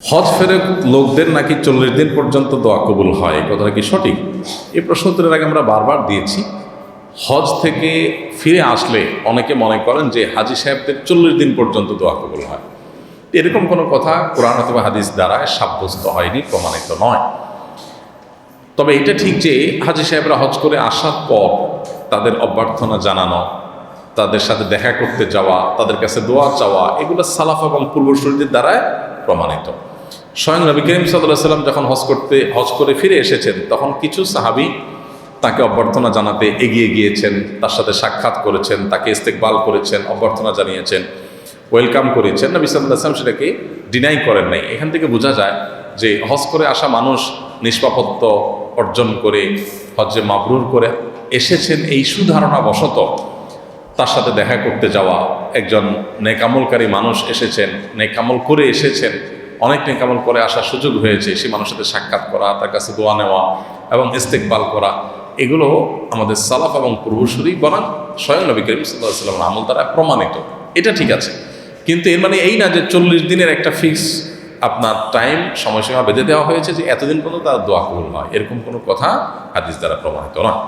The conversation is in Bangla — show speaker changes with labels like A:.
A: হজ ফেরত লোকদের নাকি 40 দিন পর্যন্ত দোয়া কবুল হয়, এই কথাটা কি সঠিক? এই প্রশ্ন উত্তরের আগে আমরা বারবার দিয়েছি। হজ থেকে ফিরে আসলে অনেকে মনে করেন যে হাজি সাহেবদের 40 দিন পর্যন্ত দোয়া কবুল হয়। এরকম কোনো কথা কোরআন অথবা হাদিস দ্বারা সাব্যস্ত হয়নি, প্রমাণিত নয়। তবে এটা ঠিক যে হাজি সাহেবরা হজ করে আসার পর তাদের অভ্যর্থনা জানানো, তাদের সাথে দেখা করতে যাওয়া, তাদের কাছে দোয়া চাওয়া, এগুলো সালাফ এবং পূর্বসূরীদের দ্বারাই প্রমাণিত। স্বয়ং নবী করিম সাল্লাল্লাহু আলাইহি সাল্লাম যখন হজ করে ফিরে এসেছেন, তখন কিছু সাহাবী তাকে অভ্যর্থনা জানাতে এগিয়ে গিয়েছেন, তার সাথে সাক্ষাৎ করেছেন, তাকে ইস্তেকবাল করেছেন, অভ্যর্থনা জানিয়েছেন, ওয়েলকাম করেছেন। নবী সাল্লাল্লাহু আলাইহি সাল্লাম সেটাকে ডিনাই করেন নাই। এখান থেকে বোঝা যায় যে হজ করে আসা মানুষ নিষ্পাপত্য অর্জন করে হজ্জে মাবরুর করে এসেছেন, এই সুধারণা বশত তার সাথে দেখা করতে যাওয়া, একজন নেকামলকারী মানুষ এসেছেন, নেকামল করে এসেছেন, অনেক নেকামল করে আসার সুযোগ হয়েছে, সেই মানুষের সাথে সাক্ষাৎ করা, তার কাছে দোয়া নেওয়া এবং ইস্তেকবাল করা, এগুলো আমাদের সালাফ এবং পূর্বসূরি বনাম স্বয়ং নবী করিম সাল্লাল্লাহু আলাইহি ওয়াসাল্লামের আমল দ্বারা প্রমাণিত। এটা ঠিক আছে, কিন্তু এর মানে এই না যে 40 দিনের একটা ফিক্স আপনার টাইম সময়সীমা বেঁধে দেওয়া হয়েছে যে এতদিন পর্যন্ত তার দোয়া কবুল হয়, এরকম কোনো কথা হাদিস দ্বারা প্রমাণিত নয়।